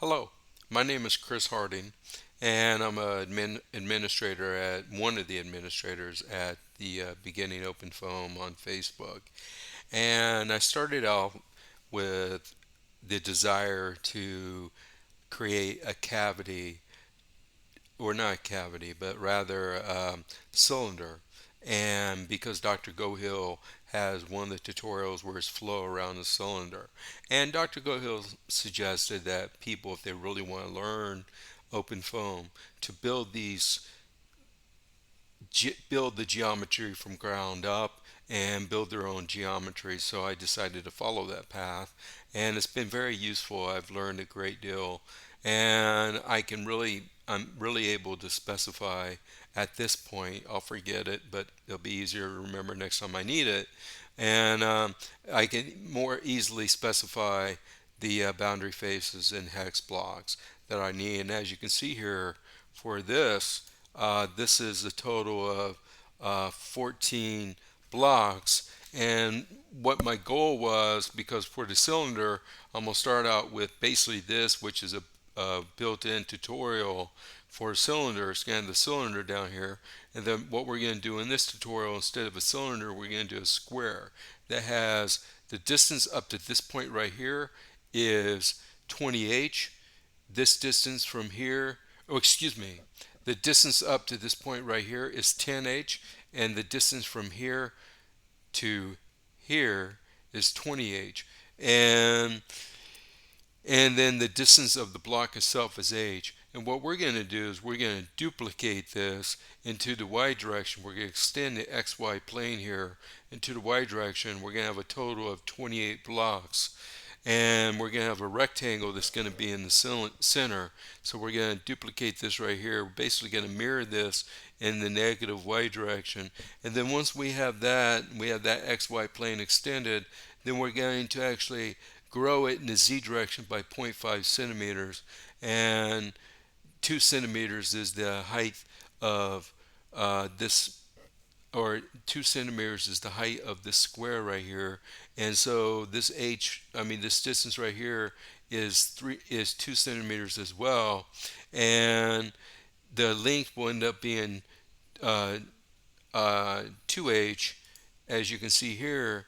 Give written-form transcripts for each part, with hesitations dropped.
Hello, my name is Chris Harding, and I'm a administrator at one of the administrators at the Beginning OpenFOAM on Facebook. And I started out with the desire to create a cavity, or not a cavity, but rather cylinder. And because Dr. Gohill has one of the tutorials where it's flow around the cylinder. And Dr. Gohill suggested that people, if they really want to learn open foam, to build the geometry from ground up and build their own geometry. So I decided to follow that path, and it's been very useful. I've learned a great deal, and I'm really able to specify at this point. I'll forget it, but it'll be easier to remember next time I need it. And I can more easily specify the boundary faces and hex blocks that I need. And as you can see here for this is a total of 14 blocks. And what my goal was, because for the cylinder, I'm going to start out with basically this, which is a built-in tutorial for a cylinder. Scan the cylinder down here. And then what we're going to do in this tutorial, instead of a cylinder, we're going to do a square that has the distance up to this point right here is 20h. This distance from here, oh, excuse me, the distance up to this point right here is 10h, and the distance from here to here is 20h. And then the distance of the block itself is h. And what we're going to do is we're going to duplicate this into the y direction. We're going to extend the xy plane here into the y direction. We're going to have a total of 28 blocks. And we're going to have a rectangle that's going to be in the center. So we're going to duplicate this right here. We're basically going to mirror this in the negative y direction. And then once we have that xy plane extended, then we're going to actually grow it in the z direction by 0.5 centimeters. And 2 centimeters is the height of this, or 2 centimeters is the height of this square right here. And so this this distance right here is 2 centimeters as well. And the length will end up being uh, 2h. As you can see here,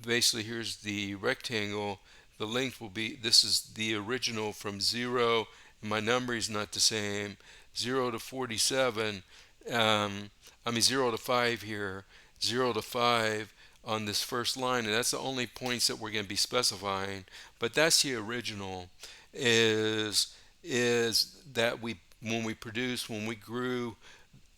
basically here's the rectangle. The length will be, this is the original from 0, and my number is not the same, 0 to 47, 0 to 5 here, 0 to 5 on this first line, and that's the only points that we're going to be specifying. But that's the original, is that when we grew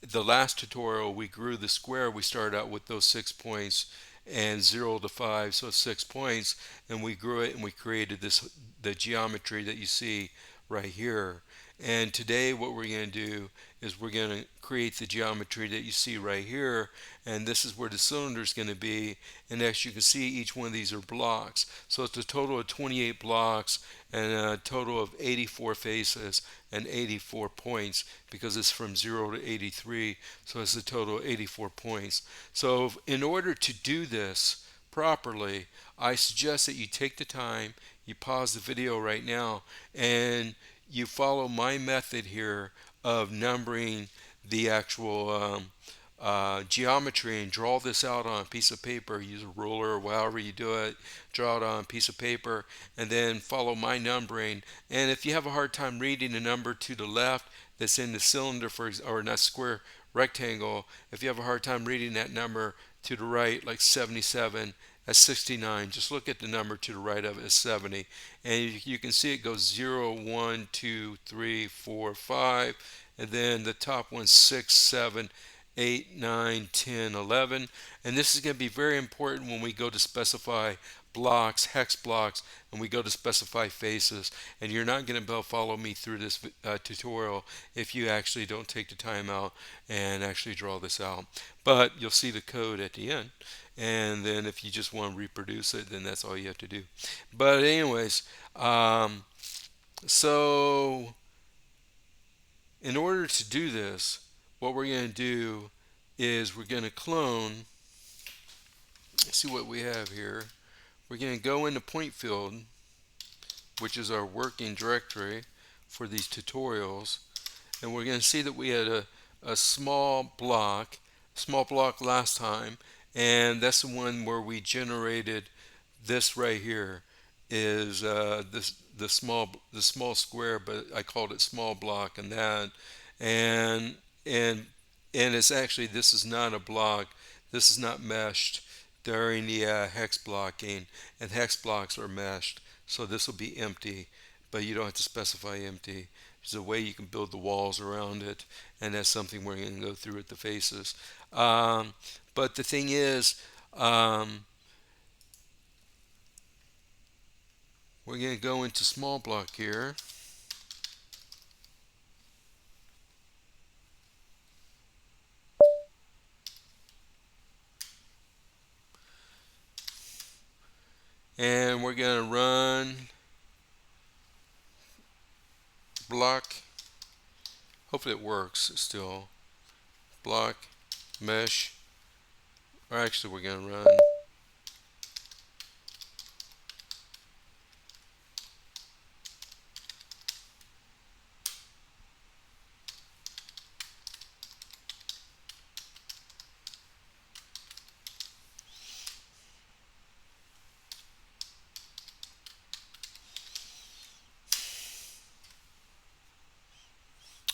the last tutorial, we grew the square. We started out with those 6 points and 0 to 5, so 6 points, and we grew it and we created the geometry that you see right here. And today what we're going to do is we're going to create the geometry that you see right here, and this is where the cylinder is going to be. And as you can see, each one of these are blocks, so it's a total of 28 blocks and a total of 84 faces and 84 points, because it's from 0 to 83, so it's a total of 84 points. So in order to do this properly, I suggest that you take the time, you pause the video right now, and you follow my method here of numbering the actual geometry, and draw this out on a piece of paper. Use a ruler or however you do it. Draw it on a piece of paper, and then follow my numbering. And if you have a hard time reading the number to the left that's in the cylinder, or not square, rectangle, if you have a hard time reading that number to the right, like 77, that's 69. Just look at the number to the right of it as 70. And you can see it goes 0, 1, 2, 3, 4, 5. And then the top one, 6, 7, 8, 9, 10, 11. And this is going to be very important when we go to specify blocks, hex blocks, and we go to specify faces. And you're not going to be able to follow me through this tutorial if you actually don't take the time out and actually draw this out. But you'll see the code at the end. And then if you just want to reproduce it, then that's all you have to do. But anyways, so in order to do this, what we're going to do is we're going to clone. Let's see what we have here. We're going to go into point field, which is our working directory for these tutorials. And we're going to see that we had a small block last time, and that's the one where we generated this right here is the small square, but I called it small block and that, and and and it's actually, this is not a block, this is not meshed during the hex blocking, and hex blocks are meshed, so this will be empty, but you don't have to specify empty. There's a way you can build the walls around it, and that's something we're going to go through at the faces. But the thing is, we're going to go into small block here, and we're going to run block. Hopefully it works still. Block, mesh, or actually we're going to run.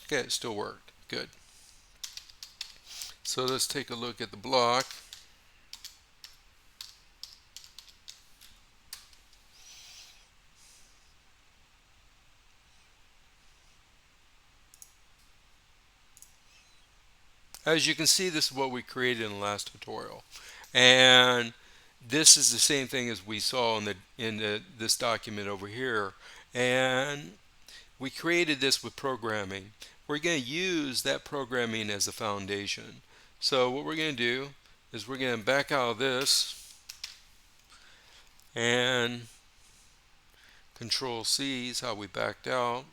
Okay, it still worked. Good. So let's take a look at the block. As you can see, this is what we created in the last tutorial, and this is the same thing as we saw in this document over here, and we created this with programming. We're going to use that programming as a foundation. So what we're going to do is we're going to back out of this and Control C is how we backed out.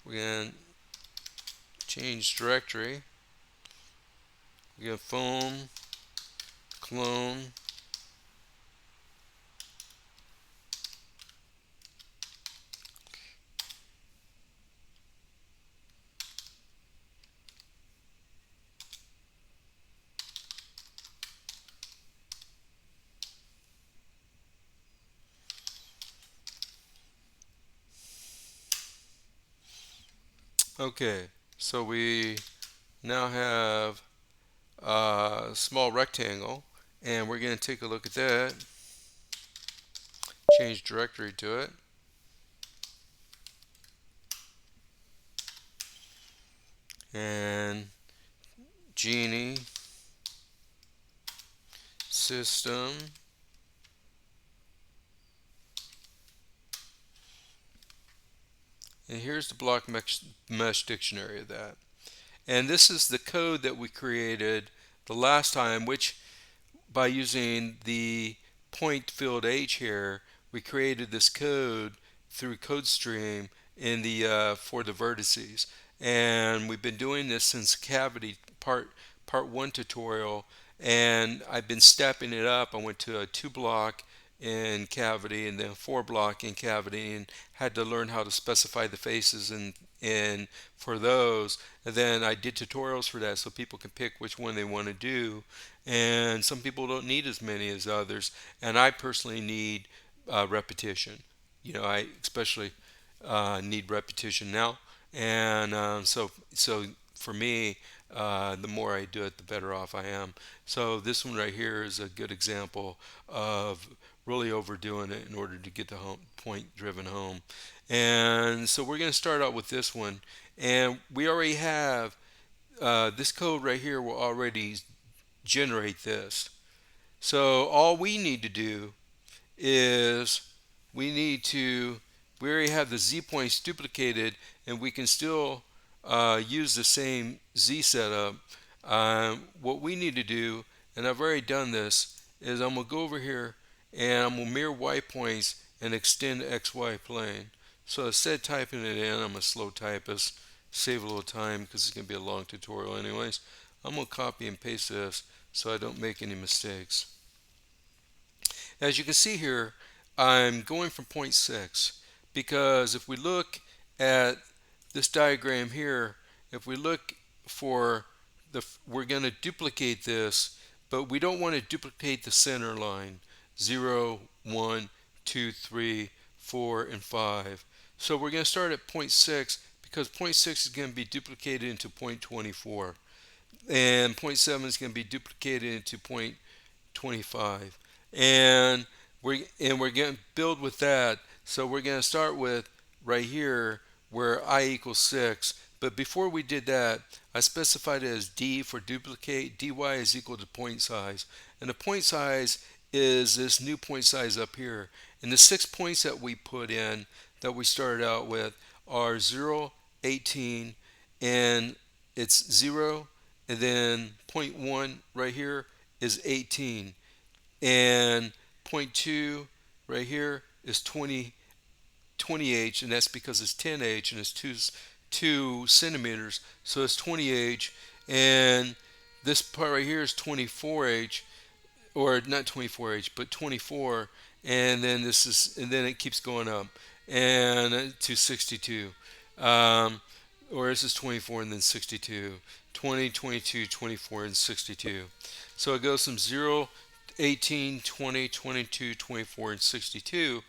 We're going to change directory. We're going to foam, clone, okay, so we now have a small rectangle, and we're going to take a look at that, change directory to it, and Genie, System, and here's the block mesh dictionary of that. And this is the code that we created the last time, which by using the pointField.H here, we created this code through CodeStream in the for the vertices, and we've been doing this since cavity part one tutorial, and I've been stepping it up. I went to a 2 block in cavity and then 4 block in cavity, and had to learn how to specify the faces and for those, and then I did tutorials for that so people can pick which one they want to do, and some people don't need as many as others, and I personally need repetition. I especially need repetition now, and so for me, the more I do it, the better off I am. So this one right here is a good example of really overdoing it in order to get the point driven home. And so we're going to start out with this one, and we already have this code right here will already generate this. So all we need to do is we already have the z points duplicated, and we can still use the same z setup. What we need to do, and I've already done this, is I'm going to go over here and I'm going to mirror y points and extend xy plane. So instead of typing it in, I'm a slow typist, save a little time because it's going to be a long tutorial anyways. I'm going to copy and paste this so I don't make any mistakes. As you can see here, I'm going from point 0.6 because if we look at this diagram here, if we look for we're going to duplicate this, but we don't want to duplicate the center line 0, 1, 2, 3, 4, and 5. So we're going to start at point 0.6 because point 0.6 is going to be duplicated into point 0.24, and point 0.7 is going to be duplicated into point 0.25, and we're going to build with that. So we're going to start with right here where I equals 6. But before we did that, I specified it as D for duplicate. dy is equal to point size, and the point size is this new point size up here. And the 6 points that we put in, that we started out with, are 0, 18, and it's 0, and then point 1 right here is 18, and point 2 right here is 20H, and that's because it's 10H and it's 2 centimeters, so it's 20H, and this part right here is 24H, or not 24H, but 24, and then it keeps going up and to 62, or this is 24 and then 62, 20, 22, 24, and 62. So it goes from 0, 18, 20, 22, 24, and 62,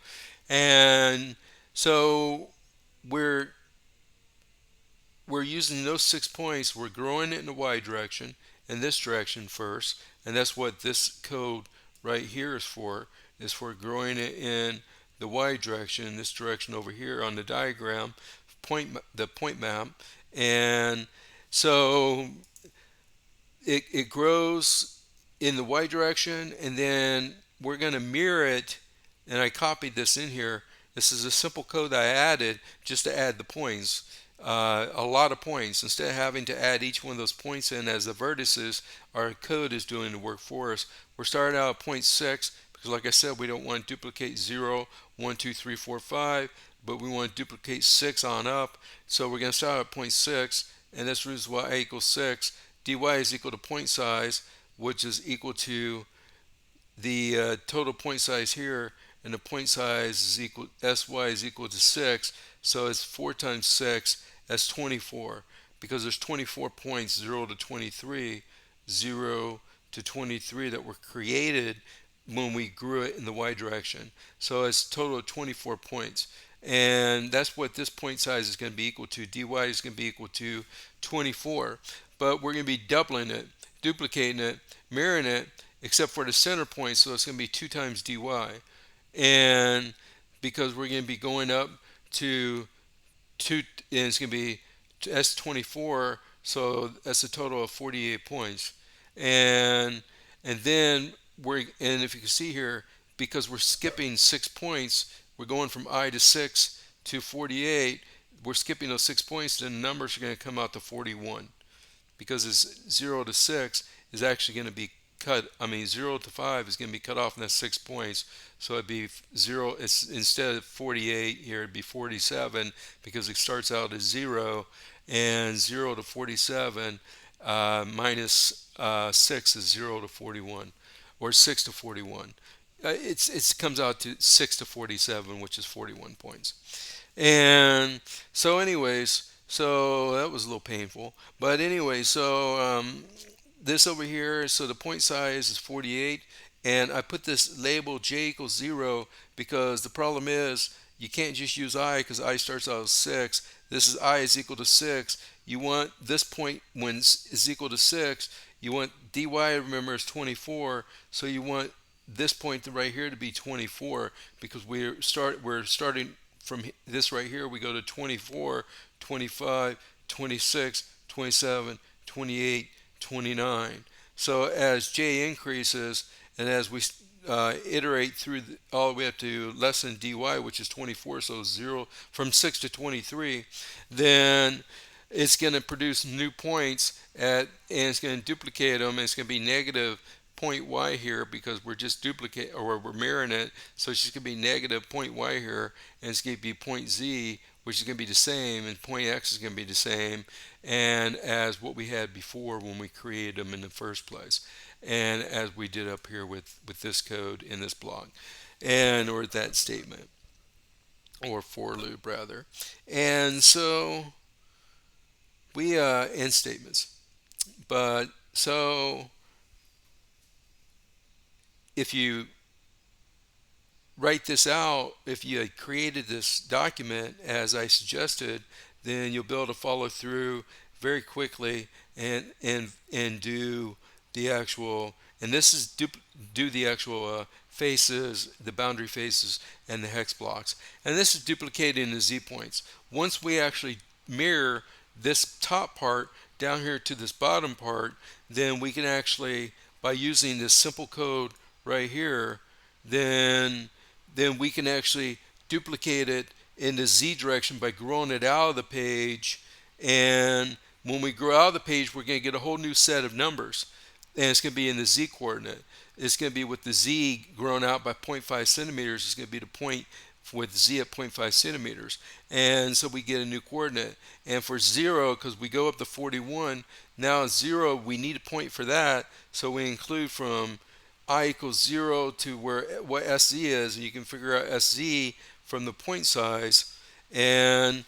and so we're using those 6 points. We're growing it in the y direction and this direction first, and that's what this code right here is for growing it in the y direction, this direction over here on the diagram, the point map. And so it grows in the y direction, and then we're going to mirror it, and I copied this in here. This is a simple code that I added just to add the points, a lot of points. Instead of having to add each one of those points in as the vertices, our code is doing the work for us. We're starting out at point 6 because, like I said, we don't want to duplicate 0, 1, 2, 3, 4, 5, but we want to duplicate 6 on up. So we're going to start at point 6, and this is why I equals 6. dy is equal to point size, which is equal to the total point size here, and the point size is equal, sy is equal to 6, so it's 4 times 6, that's 24, because there's 24 points, 0 to 23, 0 to 23, that were created when we grew it in the y direction. So it's a total of 24 points, and that's what this point size is going to be equal to. dy is going to be equal to 24, but we're going to be doubling it, duplicating it, mirroring it, except for the center point, so it's going to be 2 times dy. And because we're going to be going up to 2, and it's going to be S24, so that's a total of 48 points. And then and if you can see here, because we're skipping 6 points, we're going from I to 6 to 48, we're skipping those 6 points, then the numbers are going to come out to 41, because it's 0 to 6 is actually going to be 0 to 5 is going to be cut off in that 6 points. So it'd be 0, it's instead of 48 here, it'd be 47, because it starts out as 0, and 0 to 47 minus 6 is 0 to 41, or 6 to 41. It comes out to 6 to 47, which is 41 points. And so anyways, so that was a little painful. But anyway, so this over here, so the point size is 48, and I put this label j equals 0 because the problem is you can't just use I, because I starts out as 6. This is I is equal to 6. You want this point when is equal to 6, you want dy, remember, is 24, so you want this point right here to be 24, because we're starting from this right here. We go to 24, 25, 26, 27, 28, 29. So as j increases, and as we iterate through all the way up to less than dy, which is 24, so 0 from 6 to 23, then it's going to produce new points and it's going to duplicate them, and it's going to be negative point y here, because we're just duplicate, or we're mirroring it, so it's just going to be negative point y here, and it's going to be point z, which is going to be the same, and point x is going to be the same and as what we had before when we created them in the first place. and as we did up here with this code in this block, and or that statement, or for loop rather. And so we end statements. But so if you write this out, if you had created this document as I suggested, then you'll be able to follow through very quickly and do the actual, and this is do the actual faces, the boundary faces, and the hex blocks. And this is duplicating the z points. Once we actually mirror this top part down here to this bottom part, then we can actually, by using this simple code right here, then we can actually duplicate it in the z direction by growing it out of the page. And when we grow out of the page, we're going to get a whole new set of numbers, and it's going to be in the z coordinate. It's going to be with the z grown out by 0.5 centimeters. It's going to be the point with z at 0.5 centimeters, and so we get a new coordinate. And for 0, because we go up to 41, now 0, we need a point for that, so we include from I equals 0 to what SZ is, and you can figure out SZ from the point size. And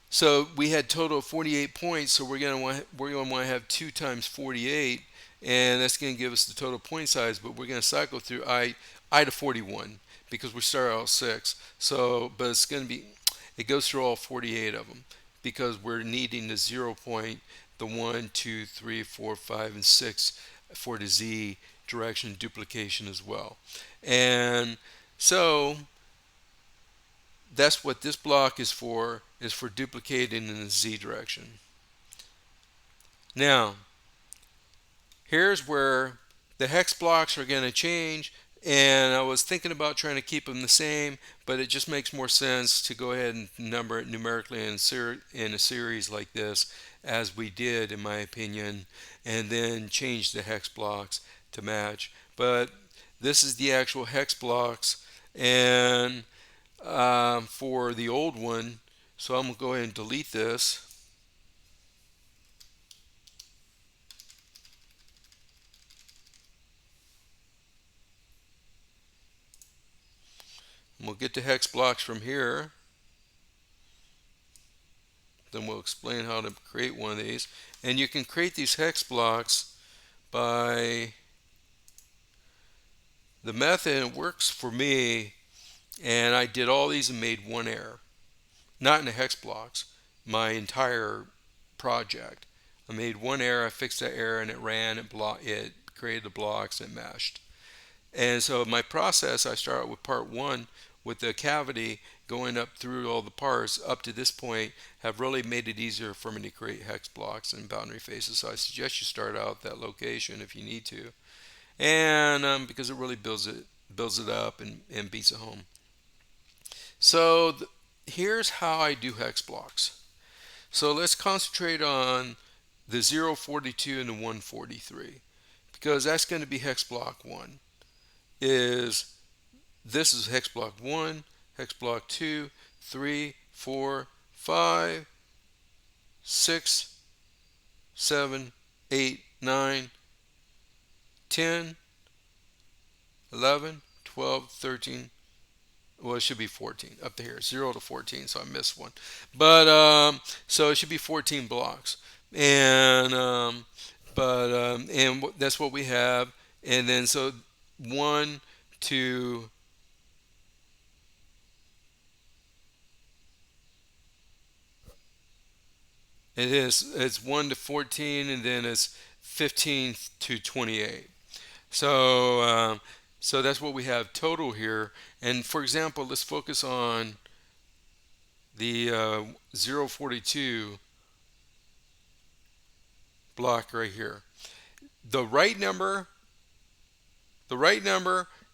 so we had total of 48 points, so we're going to want to have 2 times 48, and that's going to give us the total point size. But we're going to cycle through I to 41 because we start out 6. So, but it's going to be, it goes through all 48 of them because we're needing the 0 point, the 1, 2, 3, 4, 5, and 6 for the z direction duplication as well. And so that's what this block is for duplicating in the z direction. Now, here's where the hex blocks are going to change, and I was thinking about trying to keep them the same, but it just makes more sense to go ahead and number it numerically in a series like this, as we did in my opinion, and then change the hex blocks to match. But this is the actual hex blocks, and for the old one, so I'm going to go ahead and delete this. And we'll get the hex blocks from here. Then we'll explain how to create one of these. And you can create these hex blocks by the method. It works for me, and I did all these and made one error. Not in the hex blocks, my entire project. I made one error, I fixed that error, and it ran, it created the blocks, and meshed. And so my process, I start with part 1 with the cavity going up through all the parts up to this point, have really made it easier for me to create hex blocks and boundary faces. So I suggest you start out at that location if you need to, and because it really builds it up and beats it home. So here's how I do hex blocks. So let's concentrate on the 042 and the 143, because that's going to be hex block 1. This is hex block 1, hex block 2, 3, 4, 5, 6, 7, 8, 9, 10, 11, 12, 13. Well, it should be 14 up to here, 0 to 14, so I missed one. But so it should be 14 blocks, and and that's what we have. And then so 1, 2, it's 1 to 14, and then it's 15 to 28. So so that's what we have total here. And for example, let's focus on the 042 block right here. The right number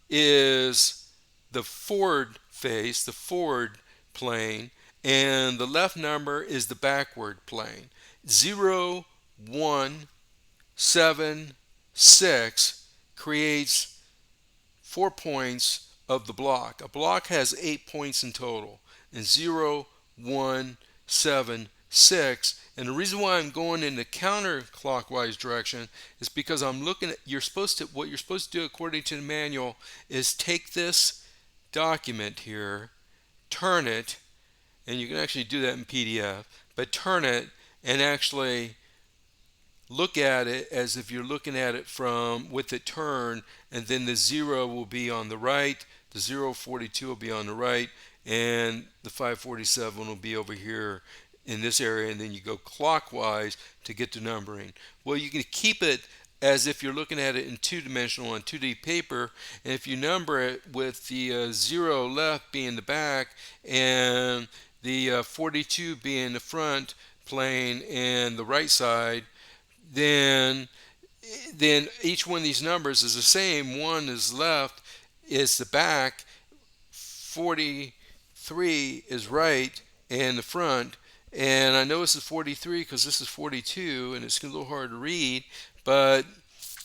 is the forward face, the forward plane, and the left number is the backward plane. 0, 1, 7, 6 creates 4 points of the block. A block has 8 points in total, and 0, 1, 7, 6. And the reason why I'm going in the counterclockwise direction is because I'm looking at, what you're supposed to do according to the manual is take this document here, turn it, and you can actually do that in PDF, but turn it and actually look at it as if you're looking at it from with it turned, and then the 0 will be on the right, the 042 will be on the right, and the 547 will be over here in this area, and then you go clockwise to get to numbering. Well, you can keep it as if you're looking at it in two-dimensional on 2D paper, and if you number it with the 0 left being the back and the 42 being the front plane and the right side, then each one of these numbers is the same. One is left, is the back, 43 is right, and the front. And I know this is 43 because this is 42, and it's a little hard to read, but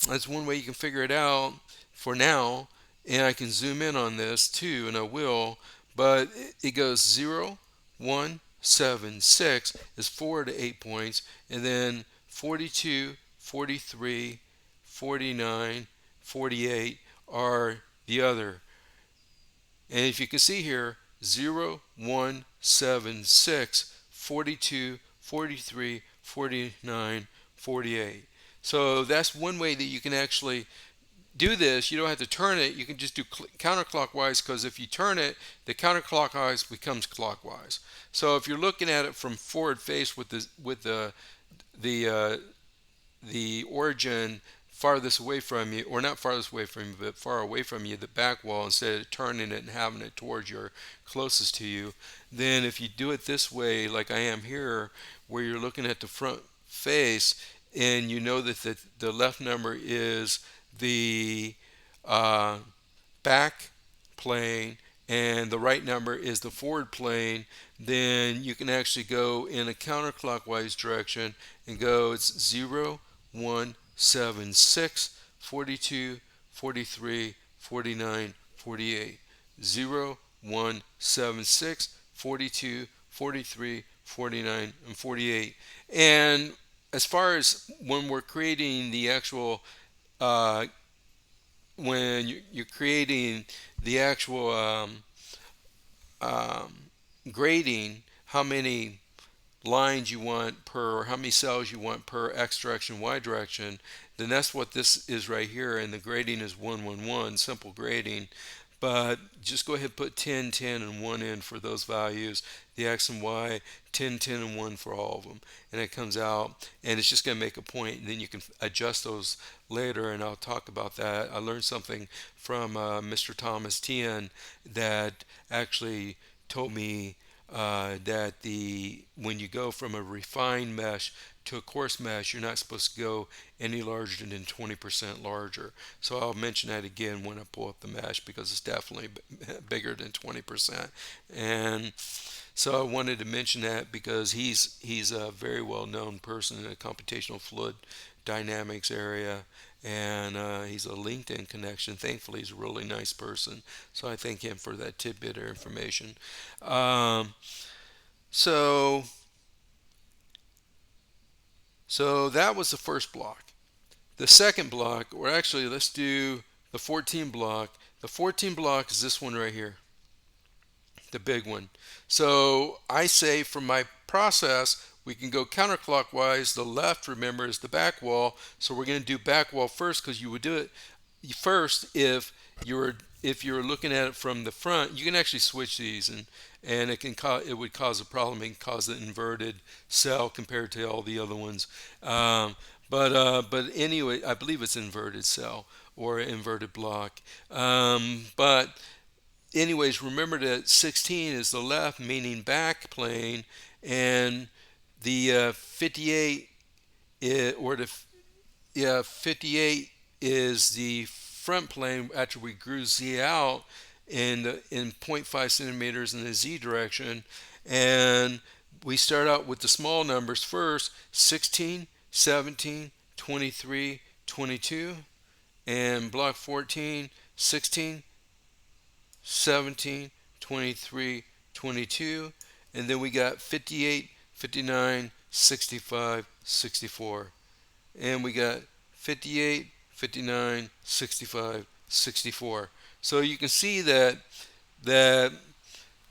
that's one way you can figure it out for now. And I can zoom in on this too, and I will. But it goes 0, 1, 7, 6 is 4 to 8 points, and then 42, 43, 49, 48 are the other. And if you can see here, 0, 1, 7, 6, 42, 43, 49, 48. So that's one way that you can actually do this. You don't have to turn it. You can just do counterclockwise, because if you turn it, the counterclockwise becomes clockwise. So if you're looking at it from forward face with the origin farthest away from you, or not farthest away from you, but far away from you, the back wall, instead of turning it and having it towards your closest to you, then if you do it this way, like I am here, where you're looking at the front face, and you know that the left number is the back plane and the right number is the forward plane, then you can actually go in a counterclockwise direction and go, it's 0, 1, 7, 6, 42, 43, 49, 48. 0, 1, 7, 6, 42, 43, 49, and 48. And as far as when we're creating the actual when you're creating the actual grading, how many lines you want per, or how many cells you want per X direction, Y direction, then that's what this is right here. And the grading is 1, 1, 1, simple grading. But just go ahead and put 10, 10, and 1 in for those values, the X and Y, 10, 10, and 1 for all of them. And it comes out, and it's just going to make a point, and then you can adjust those later, and I'll talk about that. I learned something from Mr. Thomas Tien that actually told me that when you go from a refined mesh to a coarse mesh, you're not supposed to go any larger than 20% larger. So I'll mention that again when I pull up the mesh, because it's definitely bigger than 20%. And so I wanted to mention that because he's a very well-known person in the computational fluid dynamics area, and he's a LinkedIn connection. Thankfully, he's a really nice person, so I thank him for that tidbit of information. So that was the first block. The second block, or actually let's do the 14 block. The 14 block is this one right here, the big one. So I say for my process, we can go counterclockwise. The left, remember, is the back wall. So we're going to do back wall first, because you would do it first if you're looking at it from the front. You can actually switch these, and it would cause a problem. It can cause an inverted cell compared to all the other ones. But anyway, I believe it's inverted cell or inverted block. But anyways, remember that 16 is the left, meaning back plane, and the 58 58 is the front plane after we grew Z out in 0.5 centimeters in the Z direction. And we start out with the small numbers first: 16, 17, 23, 22, and block 14, 16, 17, 23, 22, and then we got 58, 59, 65, 64. And we got 58, 59, 65, 64. So you can see that the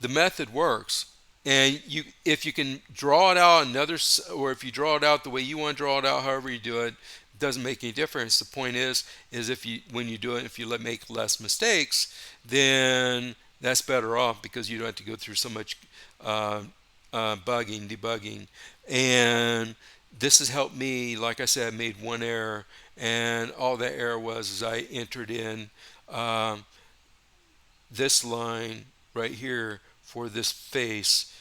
method works. And if you can draw it out or if you draw it out the way you want to draw it out, however you do it, doesn't make any difference. The point is if you when you do it, if you make less mistakes, then that's better off because you don't have to go through so much uh, debugging, and this has helped me. Like I said, I made one error, and all that error was is I entered in um, this line right here for this face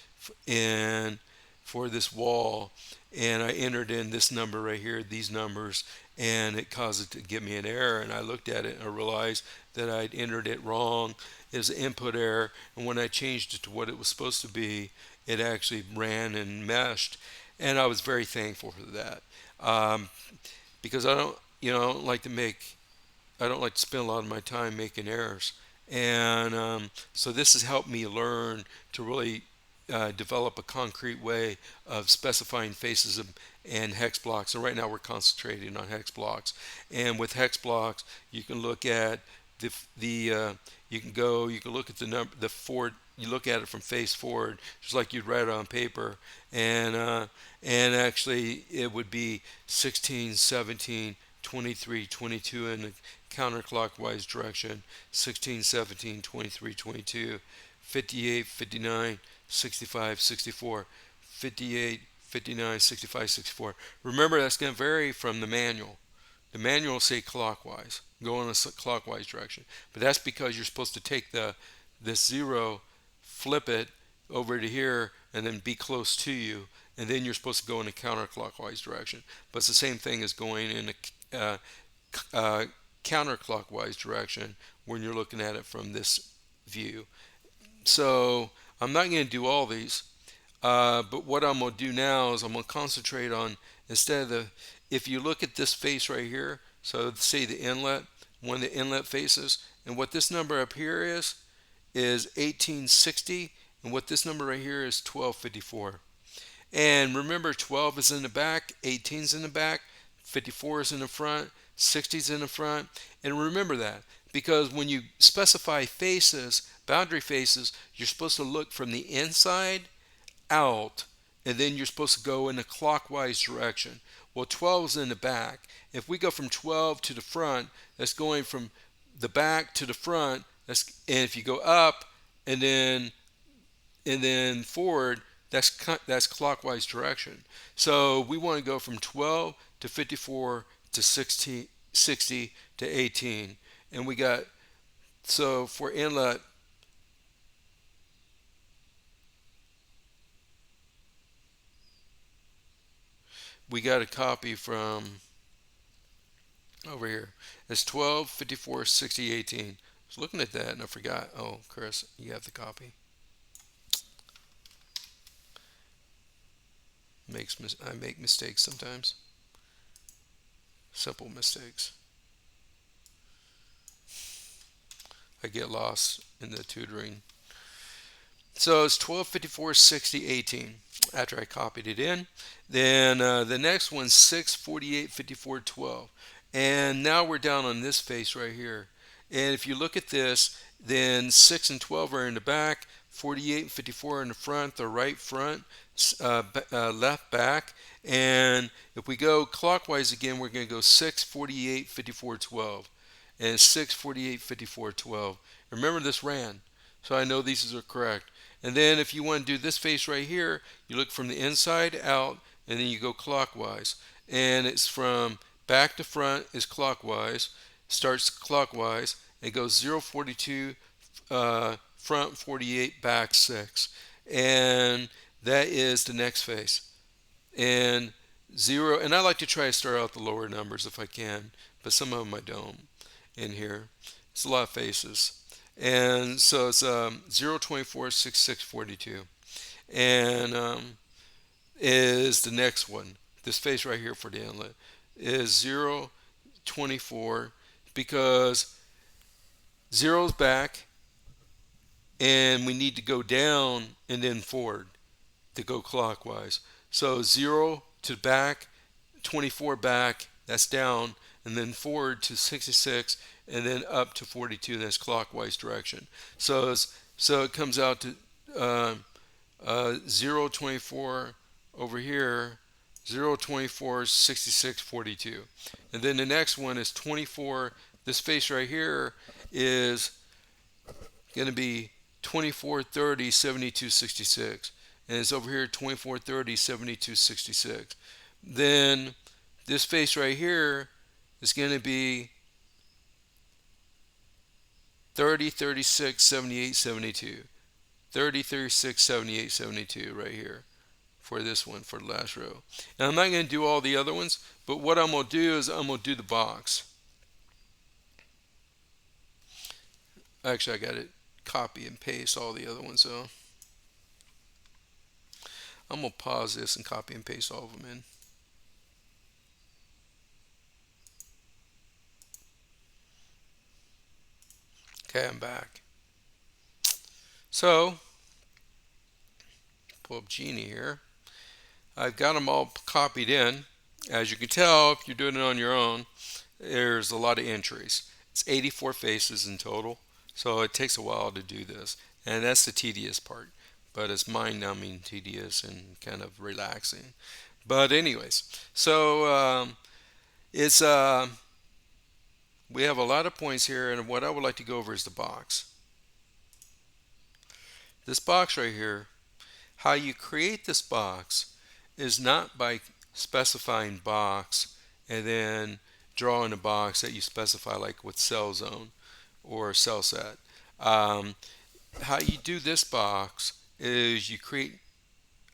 and for this wall, and I entered in this number right here, these numbers, and it caused it to give me an error. And I looked at it and I realized that I'd entered it wrong. It was an input error, and when I changed it to what it was supposed to be, it actually ran and meshed, and I was very thankful for that, because I don't like to make I don't like to spend a lot of my time making errors. And so this has helped me learn to really develop a concrete way of specifying faces and hex blocks. And right now we're concentrating on hex blocks. And with hex blocks, you can look at you can look at the number, the forward. You look at it from face forward, just like you'd write it on paper, and actually it would be 16, 17, 23, 22 in the counterclockwise direction, 16, 17, 23, 22, 58, 59, 65, 64, 58, 59, 65, 64. Remember, that's going to vary from the manual. The manual will say clockwise, go in a clockwise direction, but that's because you're supposed to take this zero, flip it over to here, and then be close to you, and then you're supposed to go in a counterclockwise direction. But it's the same thing as going in a counterclockwise direction when you're looking at it from this view. So I'm not going to do all these, but what I'm going to do now is I'm going to concentrate on, instead of if you look at this face right here, so say the inlet, one of the inlet faces, and what this number up here is 1860, and what this number right here is 1254. And remember, 12 is in the back, 18 is in the back, 54 is in the front, 60 is in the front. And remember that, because when you specify faces, boundary faces, you're supposed to look from the inside out, and then you're supposed to go in a clockwise direction. Well, 12 is in the back. If we go from 12 to the front, that's going from the back to the front. And if you go up and then forward, that's clockwise direction. So we want to go from 12 to 54 to 60 to 18. And we got, so for inlet, we got a copy from over here. It's 12, 54, 60, 18. I was looking at that and I forgot. Oh, Chris, you have the copy. I make mistakes sometimes. Simple mistakes. I get lost in the tutoring. So it's 12, 54, 60, 18 after I copied it in. Then the next one's 6, 48, 54, 12. And now we're down on this face right here. And if you look at this, then 6 and 12 are in the back, 48 and 54 are in the front, the right front, left back. And if we go clockwise again, we're going to go 6, 48, 54, 12. And 6, 48, 54, 12. Remember, this ran, so I know these are correct. And then if you want to do this face right here, you look from the inside out, and then you go clockwise. And it's from back to front is clockwise, starts clockwise, it goes 0, 42, front 48, back 6. And that is the next face. And 0, and I like to try to start out the lower numbers if I can, but some of them I don't in here. It's a lot of faces. And so it's 0, 24, 66, 42. And is the next one. This face right here for the inlet is 0, 24, because 0 is back, and we need to go down and then forward to go clockwise. So 0 to back, 24 back, that's down, and then forward to 66, and then up to 42, that's clockwise direction. So it comes out to 0, 24 over here, 0, 24, 66, 42. And then the next one is 24. This face right here is going to be 24, 30, 72, 66. And it's over here 24, 30, 72, 66. Then this face right here is going to be 30, 36, 78, 72. 30, 36, 78, 72 right here for this one, for the last row. And I'm not going to do all the other ones, but what I'm going to do is I'm going to do the box. Actually, I got to copy and paste all the other ones, so I'm going to pause this and copy and paste all of them in. Okay, I'm back. So, pull up Genie here. I've got them all copied in. As you can tell, if you're doing it on your own, there's a lot of entries. It's 84 faces in total, so it takes a while to do this. And that's the tedious part, but it's mind-numbing, tedious, and kind of relaxing. But anyways, so it's we have a lot of points here, and what I would like to go over is the box. This box right here, how you create this box is not by specifying box and then drawing a box that you specify, like with cell zone or cell set. How you do this box is you create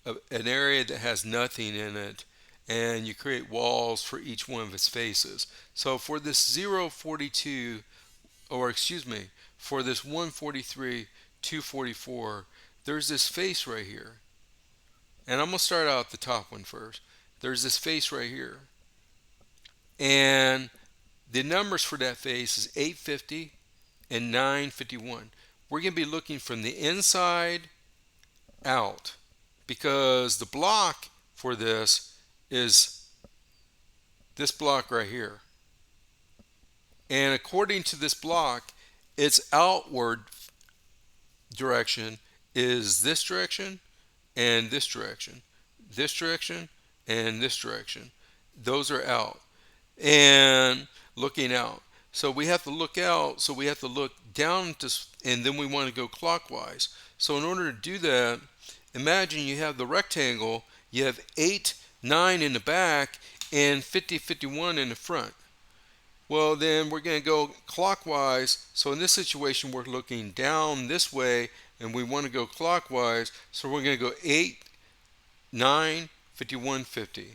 an area that has nothing in it, and you create walls for each one of its faces. So for this 042, or excuse me, for this 143, 244, there's this face right here. And I'm going to start out the top one first. There's this face right here. And the numbers for that face is 850 and 951. We're going to be looking from the inside out, because the block for this is this block right here. And according to this block, its outward direction is this direction and this direction, this direction and this direction. Those are out and looking out. So we have to look out, so we have to look down to, and then we want to go clockwise. So in order to do that, imagine you have the rectangle, you have 8, 9 in the back, and 50, 51 in the front. Well, then we're going to go clockwise. So in this situation, we're looking down this way, and we want to go clockwise. So we're going to go 8, 9, 51, 50.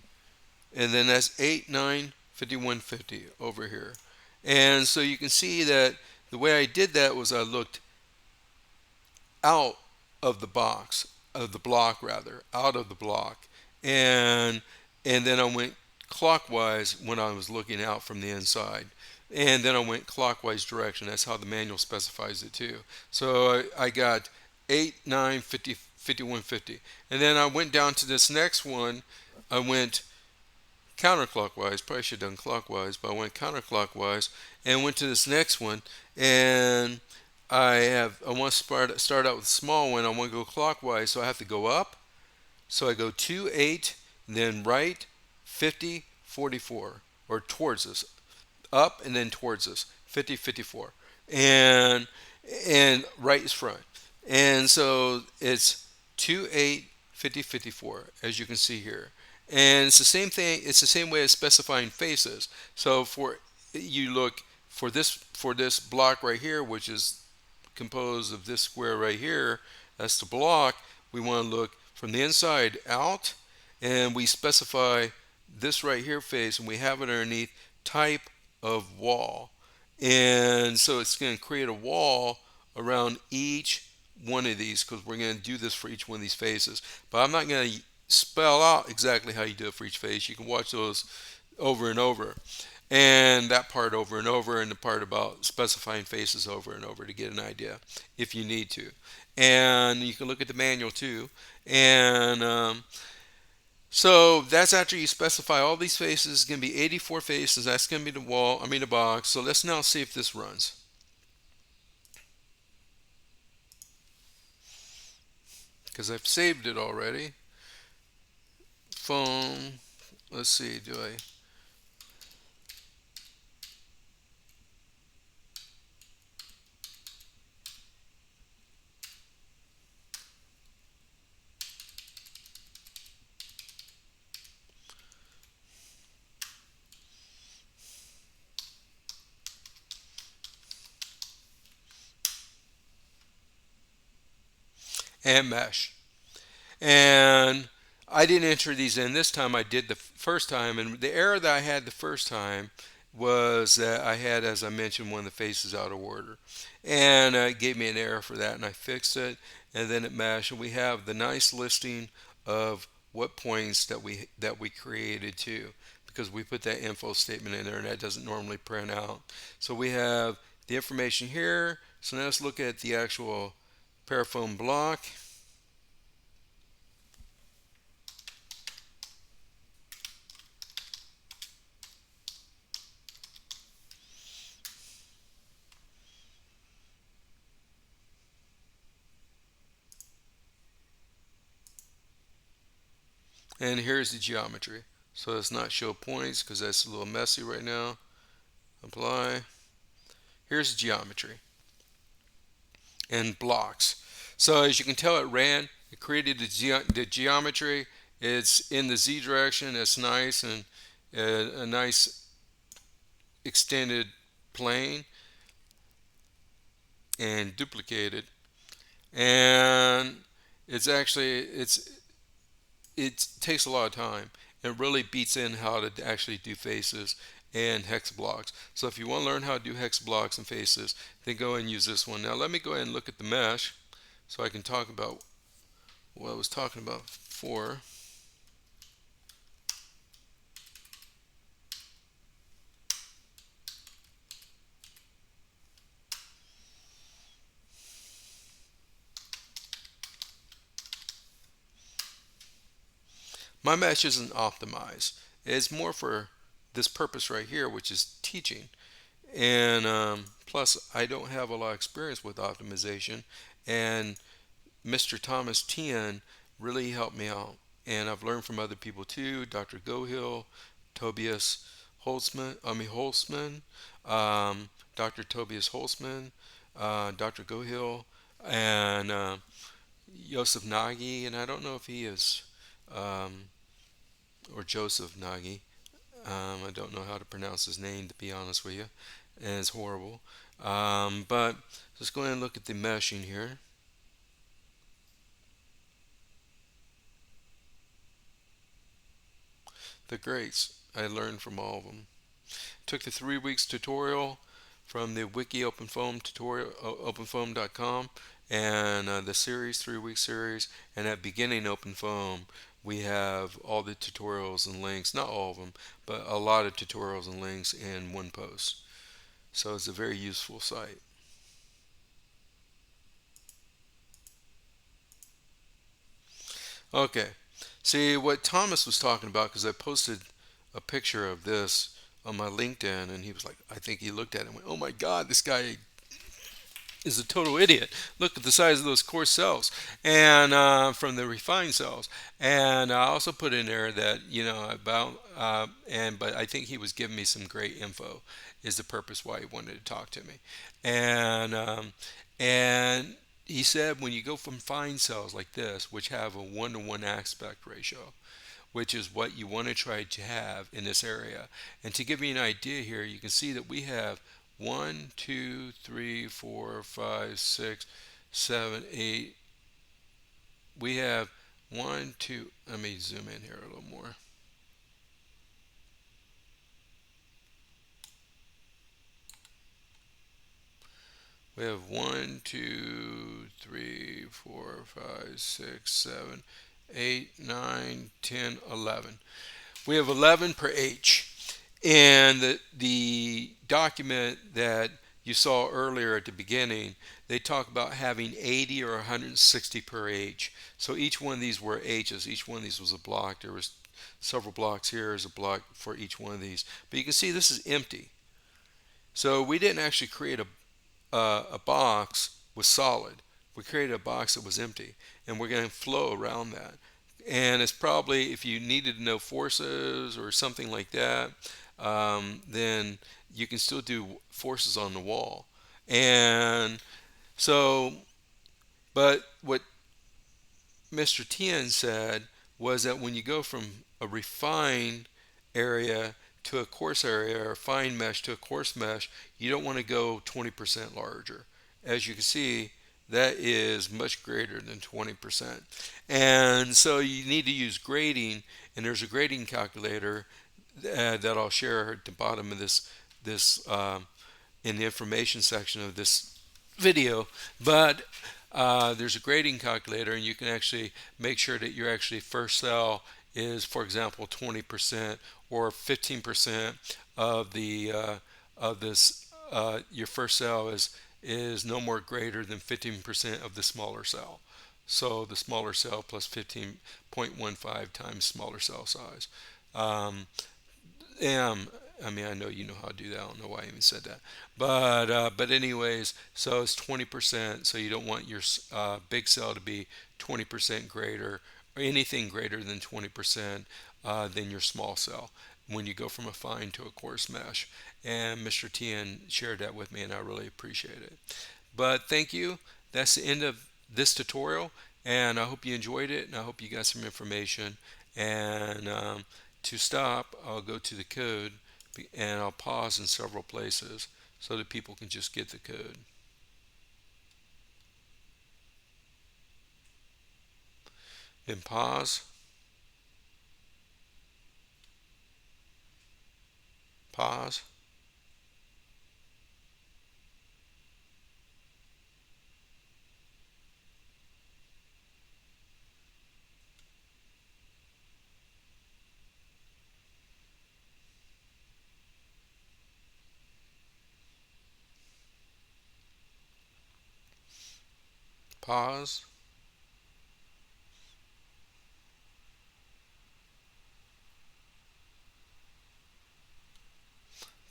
And then that's 8, 9, 51, 50 over here. And so you can see that the way I did that was I looked out of the box, of the block rather, out of the block. And then I went clockwise when I was looking out from the inside. And then I went clockwise direction. That's how the manual specifies it too. So I got 8, 9, 50, 51, 50. And then I went down to this next one. I went counterclockwise. Probably should have done clockwise, but I went counterclockwise and went to this next one. And I want to start out with a small one. I want to go clockwise, so I have to go up. So I go 2, 8, then right, 50, 44, or towards us, up and then towards us, 50, 54, and right is front. And so it's 2, 8, 50, 54, as you can see here. And it's the same thing. It's the same way as specifying faces. So for you look for this block right here, which is composed of this square right here. That's the block. We want to look from the inside out, and we specify this right here face, and we have it underneath type of wall. And so it's going to create a wall around each one of these, because we're going to do this for each one of these faces. But I'm not going to spell out exactly how you do it for each face. You can watch those over and over, and that part over and over, and the part about specifying faces over and over to get an idea if you need to. And you can look at the manual too. And So that's after you specify all these faces. It's going to be 84 faces. That's going to be the wall, I mean the box. So let's now see if this runs. Because I've saved it already. Foam. Let's see, do I? And mesh. And I didn't enter these in this time. I did the first time, and the error that I had the first time was that I had, as I mentioned, one of the faces out of order, and it gave me an error for that, and I fixed it, and then it meshed, and we have the nice listing of what points that we created too, because we put that info statement in there, and that doesn't normally print out. So we have the information here. So now let's look at the actual parafoam block. And here's the geometry. So let's not show points because that's a little messy right now. Apply. Here's the geometry and blocks. So as you can tell, it ran. It created the geometry. It's in the Z direction. It's nice, and a nice extended plane and duplicated. And it takes a lot of time. It really beats in how to actually do faces and hex blocks. So if you want to learn how to do hex blocks and faces, then go and use this one. Now let me go ahead and look at the mesh so I can talk about what I was talking about before. My mesh isn't optimized. It's more for this purpose right here, which is teaching. And plus, I don't have a lot of experience with optimization. And Mr. Thomas Tien really helped me out. And I've learned from other people too, Dr. Gohill, Tobias Holzman, Dr. Tobias Holzman, Dr. Gohill, and Joseph Nagy. And I don't know if he is, um, or Joseph Nagy. I don't know how to pronounce his name, to be honest with you, and it's horrible. But let's go ahead and look at the meshing here. The greats. I learned from all of them. Took the 3 weeks tutorial from the Wiki OpenFOAM tutorial, OpenFOAM.com, and the series, 3 week series. And at beginning OpenFOAM, we have all the tutorials and links, not all of them, but a lot of tutorials and links in one post. So it's a very useful site. Okay, see what Thomas was talking about, because I posted a picture of this on my LinkedIn, and he was like, I think he looked at it and went, oh my God, this guy is a total idiot. Look at the size of those coarse cells, and from the refined cells. And I also put in there that about but I think he was giving me some great info. Is the purpose why he wanted to talk to me, and and he said when you go from fine cells like this, which have a 1-to-1 aspect ratio, which is what you want to try to have in this area. And to give you an idea here, you can see that we have 1, 2, 3, 4, 5, 6, 7, 8. We have 1, 2. Let me zoom in here a little more. We have 1, 2, 3, 4, 5, 6, 7, 8, 9, 10, 11. We have 11 per H. And the document that you saw earlier at the beginning, they talk about having 80 or 160 per H. So each one of these were H's. Each one of these was a block. There was several blocks here is a block for each one of these. But you can see this is empty. So we didn't actually create a box with solid. We created a box that was empty, and we're going to flow around that. And it's probably, if you needed to know forces or something like that, then you can still do forces on the wall. And so, but what Mr. Tien said was that when you go from a refined area to a coarse area, or a fine mesh to a coarse mesh, you don't want to go 20% larger. As you can see, that is much greater than 20%. And so you need to use grading, and there's a grading calculator that I'll share at the bottom of this in the information section of this video. But there's a grading calculator, and you can actually make sure that your actually first cell is, for example, 20% or 15% of the of this. Your first cell is no more greater than 15% of the smaller cell. So the smaller cell plus 15.15 times smaller cell size. Um, I mean, I know you know how to do that. I don't know why I even said that. But anyways, so it's 20%. So you don't want your big cell to be 20% greater, or anything greater than 20% than your small cell when you go from a fine to a coarse mesh. And Mr. Tien shared that with me, and I really appreciate it. But thank you. That's the end of this tutorial, and I hope you enjoyed it, and I hope you got some information. And to stop, I'll go to the code, and I'll pause in several places so that people can just get the code. Then pause, pause, pause,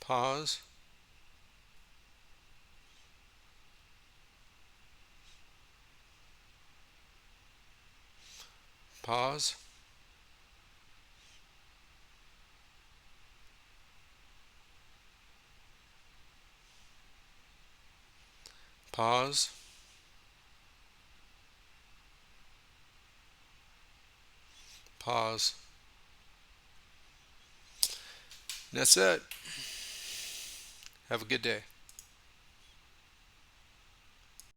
pause, pause, pause, pause. And that's it. Have a good day.